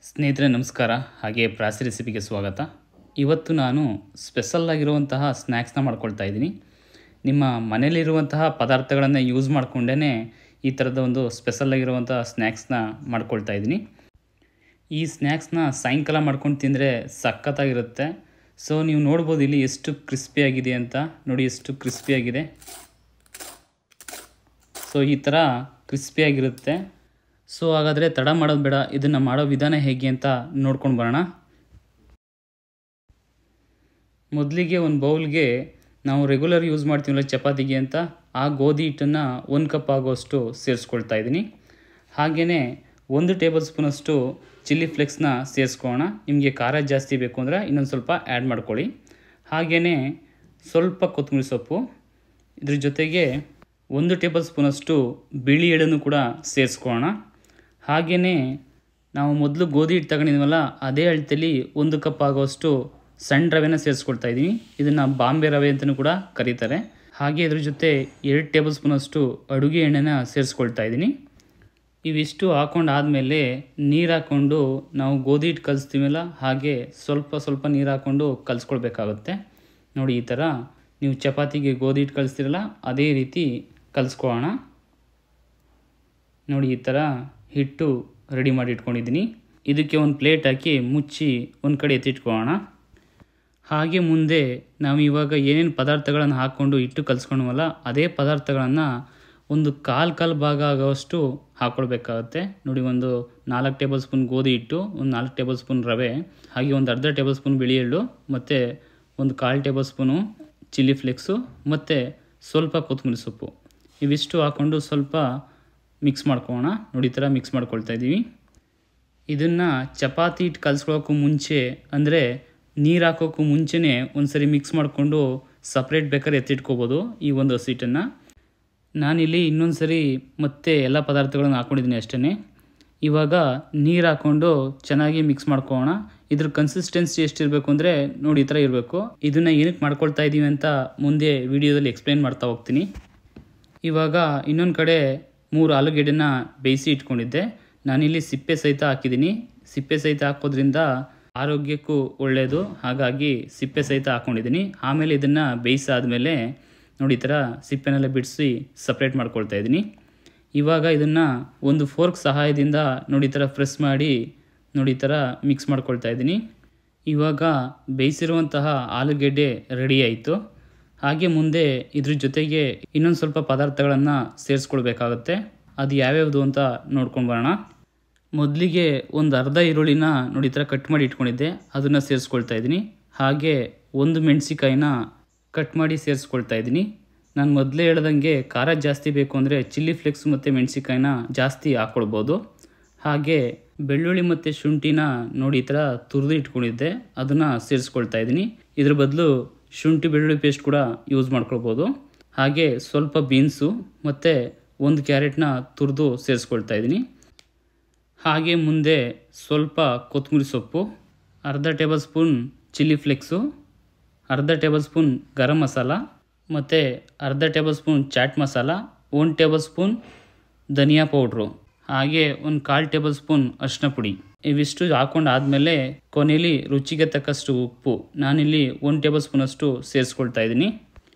ಸ್ನೇಹಿತರೆ ನಮಸ್ಕಾರ. ಹಾಗೆ ಪ್ರಾಸಿ ರೆಸಿಪಿಗೆ ಸ್ವಾಗತ. ಇವತ್ತು ನಾನು ಸ್ಪೆಷಲ್ ಆಗಿರುವಂತಹ ಸ್ನ್ಯಾಕ್ಸ್ನ ಮಾಡ್ಕೊಳ್ತಾ ಇದ್ದೀನಿ. ನಿಮ್ಮ ಮನೆಯಲ್ಲಿರುವಂತಹ ಪದಾರ್ಥಗಳನ್ನು ಯೂಸ್ ಮಾಡಿಕೊಂಡೇ ಈ ಥರದ ಒಂದು ಸ್ಪೆಷಲ್ ಆಗಿರುವಂತಹ ಸ್ನ್ಯಾಕ್ಸ್ನ ಮಾಡ್ಕೊಳ್ತಾ ಇದ್ದೀನಿ. ಈ ಸ್ನ್ಯಾಕ್ಸ್ನ ಸಾಯಂಕಾಲ ಮಾಡ್ಕೊಂಡು ತಿಂದರೆ ಸಖತ್ತಾಗಿರುತ್ತೆ. ಸೊ ನೀವು ನೋಡ್ಬೋದು ಇಲ್ಲಿ ಎಷ್ಟು ಕ್ರಿಸ್ಪಿಯಾಗಿದೆ ಅಂತ. ನೋಡಿ ಎಷ್ಟು ಕ್ರಿಸ್ಪಿಯಾಗಿದೆ. ಸೊ ಈ ಥರ ಕ್ರಿಸ್ಪಿಯಾಗಿರುತ್ತೆ. ಸೊ ಹಾಗಾದರೆ ತಡ ಮಾಡೋದು ಬೇಡ, ಇದನ್ನು ಮಾಡೋ ವಿಧಾನ ಹೇಗೆ ಅಂತ ನೋಡ್ಕೊಂಡು ಬರೋಣ. ಮೊದಲಿಗೆ ಒಂದು ಬೌಲ್ಗೆ ನಾವು ರೆಗ್ಯುಲರ್ ಯೂಸ್ ಮಾಡ್ತೀವಲ್ಲ ಚಪಾತಿಗೆ ಅಂತ, ಆ ಗೋಧಿ ಹಿಟ್ಟನ್ನು 1 ಕಪ್ ಆಗೋಷ್ಟು ಸೇರಿಸ್ಕೊಳ್ತಾ ಇದ್ದೀನಿ. ಹಾಗೆಯೇ 1 ಟೇಬಲ್ ಸ್ಪೂನಷ್ಟು ಚಿಲ್ಲಿ ಫ್ಲೇಕ್ಸ್ನ ಸೇರಿಸ್ಕೊಳ್ಳೋಣ. ನಿಮಗೆ ಖಾರ ಜಾಸ್ತಿ ಬೇಕು ಅಂದರೆ ಇನ್ನೊಂದು ಸ್ವಲ್ಪ ಆ್ಯಡ್ ಮಾಡ್ಕೊಳ್ಳಿ. ಹಾಗೆಯೇ ಸ್ವಲ್ಪ ಕೊತ್ತಂಬರಿ ಸೊಪ್ಪು, ಇದ್ರ ಜೊತೆಗೆ 1 ಟೇಬಲ್ ಸ್ಪೂನಷ್ಟು ಬಿಳಿ ಎಳ್ಳನ್ನು ಕೂಡ ಸೇರಿಸ್ಕೊಳ್ಳೋಣ. ಹಾಗೆಯೇ ನಾವು ಮೊದಲು ಗೋಧಿ ಹಿಟ್ಟು ತಗೊಂಡಿದ್ವಲ್ಲ ಅದೇ ಅಳತೆಯಲ್ಲಿ 1 ಕಪ್ ಆಗೋಷ್ಟು ಸಣ್ಣ ರವೆನ ಸೇರಿಸ್ಕೊಳ್ತಾ ಇದ್ದೀನಿ. ಇದನ್ನು ಬಾಂಬೆ ರವೆ ಅಂತಲೂ ಕೂಡ ಕರೀತಾರೆ. ಹಾಗೆ ಇದ್ರ ಜೊತೆ 2 ಟೇಬಲ್ ಸ್ಪೂನಷ್ಟು ಅಡುಗೆ ಎಣ್ಣೆನ ಸೇರಿಸ್ಕೊಳ್ತಾ ಇದ್ದೀನಿ. ಇವಿಷ್ಟು ಹಾಕೊಂಡಾದಮೇಲೆ ನೀರು ಹಾಕ್ಕೊಂಡು ನಾವು ಗೋಧಿ ಹಿಟ್ಟು ಕಲಿಸ್ತೀವಲ್ಲ ಹಾಗೆ ಸ್ವಲ್ಪ ನೀರು ಹಾಕ್ಕೊಂಡು ಕಲಿಸ್ಕೊಳ್ಬೇಕಾಗುತ್ತೆ. ನೋಡಿ ಈ ಥರ ನೀವು ಚಪಾತಿಗೆ ಗೋಧಿ ಹಿಟ್ಟು ಕಲಿಸ್ತೀರಲ್ಲ ಅದೇ ರೀತಿ ಕಲಿಸ್ಕೊಳ್ಳೋಣ. ನೋಡಿ ಈ ಥರ ಹಿಟ್ಟು ರೆಡಿ ಮಾಡಿ ಇಟ್ಕೊಂಡಿದ್ದೀನಿ. ಇದಕ್ಕೆ ಒಂದು ಪ್ಲೇಟ್ ಹಾಕಿ ಮುಚ್ಚಿ ಒಂದು ಕಡೆ ಎತ್ತಿಟ್ಕೊಳ್ಳೋಣ. ಹಾಗೆ ಮುಂದೆ ನಾವು ಇವಾಗ ಏನೇನು ಪದಾರ್ಥಗಳನ್ನು ಹಾಕ್ಕೊಂಡು ಹಿಟ್ಟು ಕಲಿಸ್ಕೊಂಡ್ವಲ್ಲ ಅದೇ ಪದಾರ್ಥಗಳನ್ನು ಒಂದು ಕಾಲು ಭಾಗ ಆಗೋಷ್ಟು ಹಾಕ್ಕೊಳ್ಬೇಕಾಗುತ್ತೆ. ನೋಡಿ ಒಂದು 4 ಟೇಬಲ್ ಸ್ಪೂನ್ ಗೋಧಿ ಹಿಟ್ಟು, ಒಂದು 4 ಟೇಬಲ್ ಸ್ಪೂನ್ ರವೆ, ಹಾಗೆ ಒಂದು ಅರ್ಧ ಟೇಬಲ್ ಸ್ಪೂನ್ ಬಿಳಿ ಎಳ್ಳು, ಮತ್ತು ಒಂದು 1/4 ಟೇಬಲ್ ಸ್ಪೂನು ಚಿಲ್ಲಿ ಫ್ಲೇಕ್ಸು, ಮತ್ತು ಸ್ವಲ್ಪ ಕೊತ್ತಂಬರಿ ಸೊಪ್ಪು, ಇವಿಷ್ಟು ಹಾಕ್ಕೊಂಡು ಸ್ವಲ್ಪ ಮಿಕ್ಸ್ ಮಾಡ್ಕೊಳ್ಳೋಣ. ನೋಡಿ ಈ ಥರ ಮಿಕ್ಸ್ ಮಾಡ್ಕೊಳ್ತಾ ಇದ್ದೀವಿ. ಇದನ್ನು ಚಪಾತಿ ಹಿಟ್ಟು ಕಲಿಸ್ಕೊಳ್ಳೋಕ್ಕೂ ಮುಂಚೆ ಅಂದರೆ ನೀರು ಹಾಕೋಕ್ಕೂ ಮುಂಚೆನೇ ಒಂದು ಸರಿ ಮಿಕ್ಸ್ ಮಾಡಿಕೊಂಡು ಸಪ್ರೇಟ್ ಬೇಕಾದ್ರೆ ಎತ್ತಿಟ್ಕೋಬೋದು ಈ ಒಂದು ಹಸಿಟ್ಟನ್ನು. ನಾನಿಲ್ಲಿ ಇನ್ನೊಂದು ಸರಿ ಮತ್ತೆ ಎಲ್ಲ ಪದಾರ್ಥಗಳನ್ನು ಹಾಕ್ಕೊಂಡಿದ್ದೀನಿ ಅಷ್ಟೇ. ಇವಾಗ ನೀರು ಹಾಕ್ಕೊಂಡು ಚೆನ್ನಾಗಿ ಮಿಕ್ಸ್ ಮಾಡ್ಕೊಳ್ಳೋಣ. ಇದ್ರ ಕನ್ಸಿಸ್ಟೆನ್ಸಿ ಎಷ್ಟಿರಬೇಕು ಅಂದರೆ ನೋಡಿ ಈ ಥರ ಇರಬೇಕು. ಇದನ್ನು ಏನಕ್ಕೆ ಮಾಡ್ಕೊಳ್ತಾ ಇದ್ದೀವಿ ಅಂತ ಮುಂದೆ ವಿಡಿಯೋದಲ್ಲಿ ಎಕ್ಸ್ಪ್ಲೇನ್ ಮಾಡ್ತಾ ಹೋಗ್ತೀನಿ. ಇವಾಗ ಇನ್ನೊಂದು ಕಡೆ 3 ಆಲೂಗೆಡ್ಡೆನ ಬೇಯಿಸಿ ಇಟ್ಕೊಂಡಿದ್ದೆ. ನಾನಿಲ್ಲಿ ಸಿಪ್ಪೆ ಸಹಿತ ಹಾಕಿದ್ದೀನಿ. ಸಿಪ್ಪೆ ಸಹಿತ ಹಾಕೋದ್ರಿಂದ ಆರೋಗ್ಯಕ್ಕೂ ಒಳ್ಳೆಯದು, ಹಾಗಾಗಿ ಸಿಪ್ಪೆ ಸಹಿತ ಹಾಕ್ಕೊಂಡಿದ್ದೀನಿ. ಆಮೇಲೆ ಇದನ್ನು ಬೇಯಿಸಾದ್ಮೇಲೆ ನೋಡಿ ಈ ಥರ ಸಿಪ್ಪೆನೆಲ್ಲ ಬಿಡಿಸಿ ಸಪ್ರೇಟ್ ಮಾಡ್ಕೊಳ್ತಾ ಇದ್ದೀನಿ. ಇವಾಗ ಇದನ್ನು ಒಂದು ಫೋರ್ಕ್ ಸಹಾಯದಿಂದ ನೋಡಿ ಈ ಥರ ಪ್ರೆಸ್ ಮಾಡಿ ನೋಡಿ ಈ ಥರ ಮಿಕ್ಸ್ ಮಾಡ್ಕೊಳ್ತಾ ಇದ್ದೀನಿ. ಇವಾಗ ಬೇಯಿಸಿರುವಂತಹ ಆಲೂಗೆಡ್ಡೆ ರೆಡಿ ಆಯಿತು. ಹಾಗೆ ಮುಂದೆ ಇದ್ರ ಜೊತೆಗೆ ಇನ್ನೊಂದು ಸ್ವಲ್ಪ ಪದಾರ್ಥಗಳನ್ನು ಸೇರಿಸ್ಕೊಳ್ಬೇಕಾಗತ್ತೆ. ಅದು ಯಾವ್ಯಾವುದು ಅಂತ ನೋಡ್ಕೊಂಡು ಬರೋಣ. ಮೊದಲಿಗೆ ಒಂದು ಅರ್ಧ ಈರುಳ್ಳಿನ ನೋಡಿ ಈ ಥರ ಕಟ್ ಮಾಡಿ ಇಟ್ಕೊಂಡಿದ್ದೆ, ಅದನ್ನು ಸೇರಿಸ್ಕೊಳ್ತಾ ಇದ್ದೀನಿ. ಹಾಗೆ 1 ಮೆಣಸಿಕಾಯಿನ ಕಟ್ ಮಾಡಿ ಸೇರಿಸ್ಕೊಳ್ತಾ ಇದ್ದೀನಿ. ನಾನು ಮೊದಲೇ ಹೇಳ್ದಂಗೆ ಖಾರ ಜಾಸ್ತಿ ಬೇಕು ಅಂದರೆ ಚಿಲ್ಲಿ ಫ್ಲೇಕ್ಸ್ ಮತ್ತು ಮೆಣಸಿಕಾಯಿನ ಜಾಸ್ತಿ ಹಾಕ್ಕೊಳ್ಬೋದು. ಹಾಗೆ ಬೆಳ್ಳುಳ್ಳಿ ಮತ್ತು ಶುಂಠಿನ ನೋಡಿ ಈ ಥರ ತುರಿದು ಇಟ್ಕೊಂಡಿದ್ದೆ, ಅದನ್ನು ಸೇರಿಸ್ಕೊಳ್ತಾ ಇದ್ದೀನಿ. ಇದ್ರ ಬದಲು ಶುಂಠಿ ಬೆಳ್ಳುಳ್ಳಿ ಪೇಸ್ಟ್ ಕೂಡ ಯೂಸ್ ಮಾಡ್ಕೊಳ್ಬೋದು. ಹಾಗೆ ಸ್ವಲ್ಪ ಬೀನ್ಸು ಮತ್ತು 1 ಕ್ಯಾರೆಟ್ನ ತುರಿದು ಸೇರಿಸ್ಕೊಳ್ತಾ ಇದ್ದೀನಿ. ಹಾಗೆ ಮುಂದೆ ಸ್ವಲ್ಪ ಕೊತ್ತಂಬರಿ ಸೊಪ್ಪು, ಅರ್ಧ ಟೇಬಲ್ ಸ್ಪೂನ್ ಚಿಲ್ಲಿ ಫ್ಲೇಕ್ಸು, ಅರ್ಧ ಟೇಬಲ್ ಸ್ಪೂನ್ ಗರಂ ಮಸಾಲ, ಮತ್ತು ಅರ್ಧ table spoon chaat masala, 1 table spoon ಧನಿಯಾ ಪೌಡ್ರು, ಹಾಗೆ ಒಂದು 1/4 ಟೇಬಲ್ ಸ್ಪೂನ್ ಅರಿಶಿನ ಪುಡಿ. ಇವಿಷ್ಟು ಹಾಕೊಂಡಾದಮೇಲೆ ಕೊನೆಯಲ್ಲಿ ರುಚಿಗೆ ತಕ್ಕಷ್ಟು ಉಪ್ಪು ನಾನಿಲ್ಲಿ 1 ಟೇಬಲ್ ಸ್ಪೂನಷ್ಟು ಸೇರಿಸ್ಕೊಳ್ತಾ ಇದ್ದೀನಿ.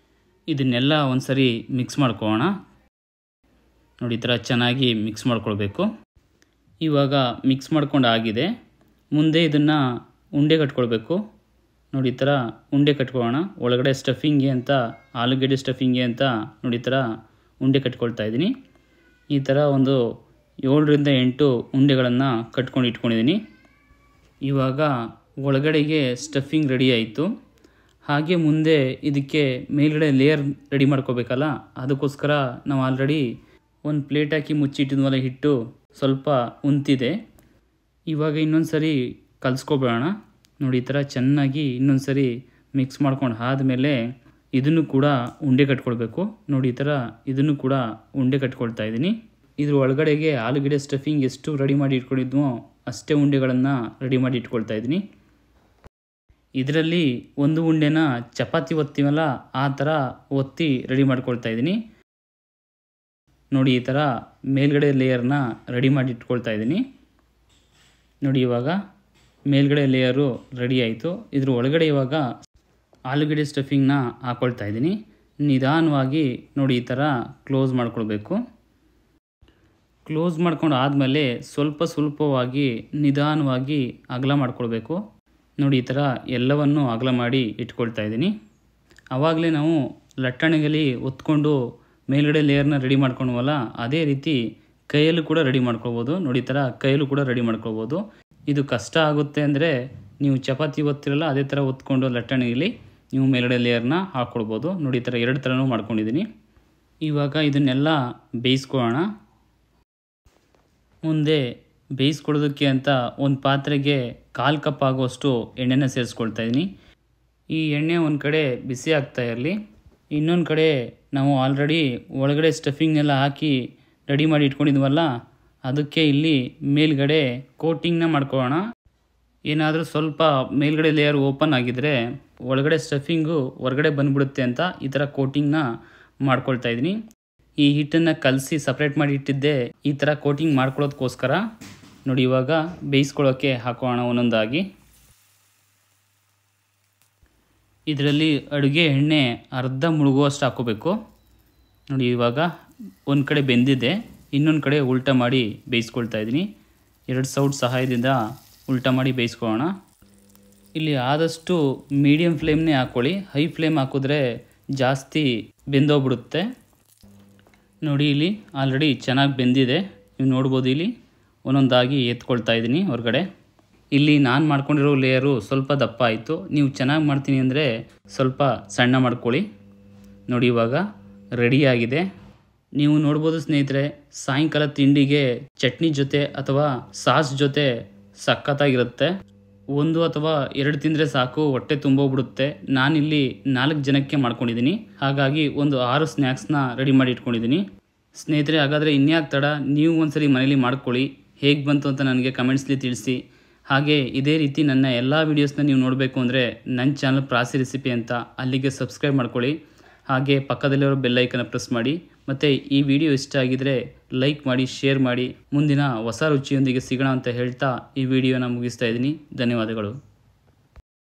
ಇದನ್ನೆಲ್ಲ ಒಂದು ಸರಿ ಮಿಕ್ಸ್ ಮಾಡ್ಕೊಳ್ಳೋಣ. ನೋಡಿ ಈ ಥರ ಚೆನ್ನಾಗಿ ಮಿಕ್ಸ್ ಮಾಡ್ಕೊಳ್ಬೇಕು. ಇವಾಗ ಮಿಕ್ಸ್ ಮಾಡ್ಕೊಂಡು ಆಗಿದೆ. ಮುಂದೆ ಇದನ್ನು ಉಂಡೆ ಕಟ್ಕೊಳ್ಬೇಕು. ನೋಡಿ ಈ ಥರ ಉಂಡೆ ಕಟ್ಕೊಳ್ಳೋಣ. ಒಳಗಡೆ ಸ್ಟಫಿಂಗ್ಗೆ ಅಂತ ಆಲೂಗೆಡ್ಡೆ ಸ್ಟಫಿಂಗ್ಗೆ ಅಂತ ನೋಡಿ ಈ ಥರ ಉಂಡೆ ಕಟ್ಕೊಳ್ತಾ ಇದ್ದೀನಿ. ಈ ಥರ ಒಂದು 7ರಿಂದ 8 ಉಂಡೆಗಳನ್ನು ಕಟ್ಕೊಂಡು ಇಟ್ಕೊಂಡಿದ್ದೀನಿ. ಇವಾಗ ಒಳಗಡೆಗೆ ಸ್ಟಫಿಂಗ್ ರೆಡಿ ಆಯಿತು. ಹಾಗೆ ಮುಂದೆ ಇದಕ್ಕೆ ಮೇಲ್ಗಡೆ ಲೇಯರ್ ರೆಡಿ ಮಾಡ್ಕೋಬೇಕಲ್ಲ, ಅದಕ್ಕೋಸ್ಕರ ನಾವು ಆಲ್ರೆಡಿ ಒಂದು ಪ್ಲೇಟ್ ಹಾಕಿ ಮುಚ್ಚಿಟ್ಟಿದ್ವಲ್ಲ ಹಿಟ್ಟು ಸ್ವಲ್ಪ ಉಂತಿದೆ. ಇವಾಗ ಇನ್ನೊಂದು ಸರಿ ಕಲಿಸ್ಕೊಬೇಡ. ನೋಡಿ ಈ ಥರ ಚೆನ್ನಾಗಿ ಇನ್ನೊಂದು ಸರಿ ಮಿಕ್ಸ್ ಮಾಡ್ಕೊಂಡು ಆದಮೇಲೆ ಇದನ್ನು ಕೂಡ ಉಂಡೆ ಕಟ್ಕೊಳ್ಬೇಕು. ನೋಡಿ ಈ ಥರ ಇದನ್ನು ಕೂಡ ಉಂಡೆ ಕಟ್ಕೊಳ್ತಾ ಇದ್ದೀನಿ. ಇದ್ರ ಒಳಗಡೆಗೆ ಆಲೂಗೆಡ್ಡೆ ಸ್ಟಫಿಂಗ್ ಎಷ್ಟು ರೆಡಿ ಮಾಡಿ ಇಟ್ಕೊಂಡಿದ್ವೋ ಅಷ್ಟೇ ಉಂಡೆಗಳನ್ನು ರೆಡಿ ಮಾಡಿ ಇಟ್ಕೊಳ್ತಾ ಇದ್ದೀನಿ. ಇದರಲ್ಲಿ ಒಂದು ಉಂಡೆನ ಚಪಾತಿ ಒತ್ತೀವಲ್ಲ ಆ ಥರ ಒತ್ತಿ ರೆಡಿ ಮಾಡ್ಕೊಳ್ತಾ ಇದ್ದೀನಿ. ನೋಡಿ ಈ ಥರ ಮೇಲ್ಗಡೆ ಲೇಯರ್ನ ರೆಡಿ ಮಾಡಿ ಇಟ್ಕೊಳ್ತಾ ಇದ್ದೀನಿ. ನೋಡಿ ಇವಾಗ ಮೇಲ್ಗಡೆ ಲೇಯರು ರೆಡಿ ಆಯಿತು. ಇದ್ರ ಒಳಗಡೆ ಇವಾಗ ಆಲೂಗಡ್ಡೆ ಸ್ಟಫಿಂಗ್ನ ಹಾಕ್ಕೊಳ್ತಾ ಇದ್ದೀನಿ. ನಿಧಾನವಾಗಿ ನೋಡಿ ಈ ಥರ ಕ್ಲೋಸ್ ಮಾಡ್ಕೊಳ್ಬೇಕು. ಕ್ಲೋಸ್ ಮಾಡ್ಕೊಂಡು ಆದಮೇಲೆ ಸ್ವಲ್ಪವಾಗಿ ನಿಧಾನವಾಗಿ ಅಗಲ ಮಾಡ್ಕೊಳ್ಬೇಕು. ನೋಡಿ ಈ ಥರ ಎಲ್ಲವನ್ನು ಅಗಲ ಮಾಡಿ ಇಟ್ಕೊಳ್ತಾ ಇದ್ದೀನಿ. ಆವಾಗಲೇ ನಾವು ಲಟ್ಟಣಿಗೆಲಿ ಒತ್ಕೊಂಡು ಮೇಲ್ಗಡೆ ಲೇಯರ್ನ ರೆಡಿ ಮಾಡ್ಕೊಳ್ವಲ್ಲ, ಅದೇ ರೀತಿ ಕೈಯಲ್ಲೂ ಕೂಡ ರೆಡಿ ಮಾಡ್ಕೊಳ್ಬೋದು. ನೋಡಿ ಈ ಥರ ಕೈಯಲ್ಲೂ ಕೂಡ ರೆಡಿ ಮಾಡ್ಕೊಳ್ಬೋದು. ಇದು ಕಷ್ಟ ಆಗುತ್ತೆ ಅಂದರೆ ನೀವು ಚಪಾತಿ ಒತ್ತಿರಲ್ಲ, ಅದೇ ಥರ ಒತ್ಕೊಂಡು ಲಟ್ಟಣಿಗೆಲಿ ನೀವು ಮೇಲ್ಗಡೆ ಲೇಯರ್ನ ಹಾಕ್ಕೊಳ್ಬೋದು. ನೋಡಿ ಈ ಥರ 2 ಥರನೂ ಮಾಡ್ಕೊಂಡಿದ್ದೀನಿ. ಇವಾಗ ಇದನ್ನೆಲ್ಲ ಬೇಯಿಸ್ಕೊಳ್ಳೋಣ. ಮುಂದೆ ಬೇಯಿಸ್ಕೊಳ್ಳೋದಕ್ಕೆ ಅಂತ ಒಂದು ಪಾತ್ರೆಗೆ 1/4 ಕಪ್ ಆಗುವಷ್ಟು ಎಣ್ಣೆನ ಸೇರಿಸ್ಕೊಳ್ತಾ ಇದ್ದೀನಿ. ಈ ಎಣ್ಣೆ ಒಂದು ಕಡೆ ಬಿಸಿ ಆಗ್ತಾ ಇರಲಿ, ಇನ್ನೊಂದು ಕಡೆ ನಾವು ಆಲ್ರೆಡಿ ಒಳಗಡೆ ಸ್ಟಫಿಂಗ್ನೆಲ್ಲ ಹಾಕಿ ರೆಡಿ ಮಾಡಿ ಇಟ್ಕೊಂಡಿದ್ವಲ್ಲ, ಅದಕ್ಕೆ ಇಲ್ಲಿ ಮೇಲ್ಗಡೆ ಕೋಟಿಂಗ್ನ ಮಾಡ್ಕೊಳ್ಳೋಣ. ಏನಾದರೂ ಸ್ವಲ್ಪ ಮೇಲ್ಗಡೆ ಲೇಯರ್ ಓಪನ್ ಆಗಿದ್ದರೆ ಒಳಗಡೆ ಸ್ಟಫಿಂಗು ಹೊರಗಡೆ ಬಂದುಬಿಡುತ್ತೆ ಅಂತ ಈ ಥರ ಕೋಟಿಂಗ್ನ ಮಾಡ್ಕೊಳ್ತಾ ಇದ್ದೀನಿ. ಈ ಹಿಟ್ಟನ್ನು ಕಲಸಿ ಸಪ್ರೇಟ್ ಮಾಡಿ ಇಟ್ಟಿದ್ದೆ ಈ ಥರ ಕೋಟಿಂಗ್ ಮಾಡ್ಕೊಳ್ಳೋದಕ್ಕೋಸ್ಕರ. ನೋಡಿ ಇವಾಗ ಬೇಯಿಸ್ಕೊಳ್ಳೋಕ್ಕೆ ಹಾಕೋಣ ಒಂದೊಂದಾಗಿ. ಇದರಲ್ಲಿ ಅಡುಗೆ ಎಣ್ಣೆ ಅರ್ಧ ಮುಳುಗುವಷ್ಟು ಹಾಕೋಬೇಕು. ನೋಡಿ ಇವಾಗ ಒಂದು ಕಡೆ ಬೆಂದಿದೆ, ಇನ್ನೊಂದು ಕಡೆ ಉಲ್ಟಾ ಮಾಡಿ ಬೇಯಿಸ್ಕೊಳ್ತಾ ಇದ್ದೀನಿ. 2 ಸೌಟ್ ಸಹಾಯದಿಂದ ಉಲ್ಟಾ ಮಾಡಿ ಬೇಯಿಸ್ಕೊಳ್ಳೋಣ. ಇಲ್ಲಿ ಆದಷ್ಟು ಮೀಡಿಯಮ್ ಫ್ಲೇಮ್ನೇ ಹಾಕ್ಕೊಳ್ಳಿ. ಹೈ ಫ್ಲೇಮ್ ಹಾಕಿದ್ರೆ ಜಾಸ್ತಿ ಬೆಂದೋಗ್ಬಿಡುತ್ತೆ. ನೋಡಿ ಇಲ್ಲಿ ಆಲ್ರೆಡಿ ಚೆನ್ನಾಗಿ ಬೆಂದಿದೆ, ನೀವು ನೋಡ್ಬೋದು. ಇಲ್ಲಿ ಒಂದೊಂದಾಗಿ ಎತ್ಕೊಳ್ತಾ ಇದ್ದೀನಿ ಹೊರಗಡೆ. ಇಲ್ಲಿ ನಾನು ಮಾಡ್ಕೊಂಡಿರೋ ಲೇಯರು ಸ್ವಲ್ಪ ದಪ್ಪ ಆಯಿತು. ನೀವು ಚೆನ್ನಾಗಿ ಮಾಡ್ತೀನಿ ಅಂದರೆ ಸ್ವಲ್ಪ ಸಣ್ಣ ಮಾಡ್ಕೊಳ್ಳಿ. ನೋಡಿ ಇವಾಗ ರೆಡಿಯಾಗಿದೆ. ನೀವು ನೋಡ್ಬೋದು ಸ್ನೇಹಿತರೆ, ಸಾಯಂಕಾಲ ತಿಂಡಿಗೆ ಚಟ್ನಿ ಜೊತೆ ಅಥವಾ ಸಾಸ್ ಜೊತೆ ಸಖತ್ತಾಗಿರುತ್ತೆ. 1 ಅಥವಾ 2 ತಿಂದರೆ ಸಾಕು, ಹೊಟ್ಟೆ ತುಂಬೋಗ್ಬಿಡುತ್ತೆ. ನಾನಿಲ್ಲಿ 4 ಜನಕ್ಕೆ ಮಾಡ್ಕೊಂಡಿದ್ದೀನಿ, ಹಾಗಾಗಿ ಒಂದು 6 ಸ್ನ್ಯಾಕ್ಸ್ನ ರೆಡಿ ಮಾಡಿ ಇಟ್ಕೊಂಡಿದ್ದೀನಿ. ಸ್ನೇಹಿತರೆ, ಹಾಗಾದರೆ ಇನ್ಯಾಕೆ ತಡ, ನೀವು ಒಂದ್ಸರಿ ಮನೇಲಿ ಮಾಡ್ಕೊಳ್ಳಿ. ಹೇಗೆ ಬಂತು ಅಂತ ನನಗೆ ಕಮೆಂಟ್ಸ್ಲಿ ತಿಳಿಸಿ. ಹಾಗೆ ಇದೇ ರೀತಿ ನನ್ನ ಎಲ್ಲ ವೀಡಿಯೋಸ್ನ ನೀವು ನೋಡಬೇಕು ಅಂದರೆ ನನ್ನ ಚಾನಲ್ ಪ್ರಾಸಿ ರೆಸಿಪಿ ಅಂತ, ಅಲ್ಲಿಗೆ ಸಬ್ಸ್ಕ್ರೈಬ್ ಮಾಡ್ಕೊಳ್ಳಿ. ಹಾಗೆ ಪಕ್ಕದಲ್ಲಿರೋ ಬೆಲ್ ಐಕನ್ನ ಪ್ರೆಸ್ ಮಾಡಿ. ಮತ್ತು ಈ ವಿಡಿಯೋ ಇಷ್ಟ ಆಗಿದರೆ ಲೈಕ್ ಮಾಡಿ, ಶೇರ್ ಮಾಡಿ. ಮುಂದಿನ ಹೊಸ ರುಚಿಯೊಂದಿಗೆ ಸಿಗೋಣ ಅಂತ ಹೇಳ್ತಾ ಈ ವಿಡಿಯೋನ ಮುಗಿಸ್ತಾ ಇದ್ದೀನಿ. ಧನ್ಯವಾದಗಳು.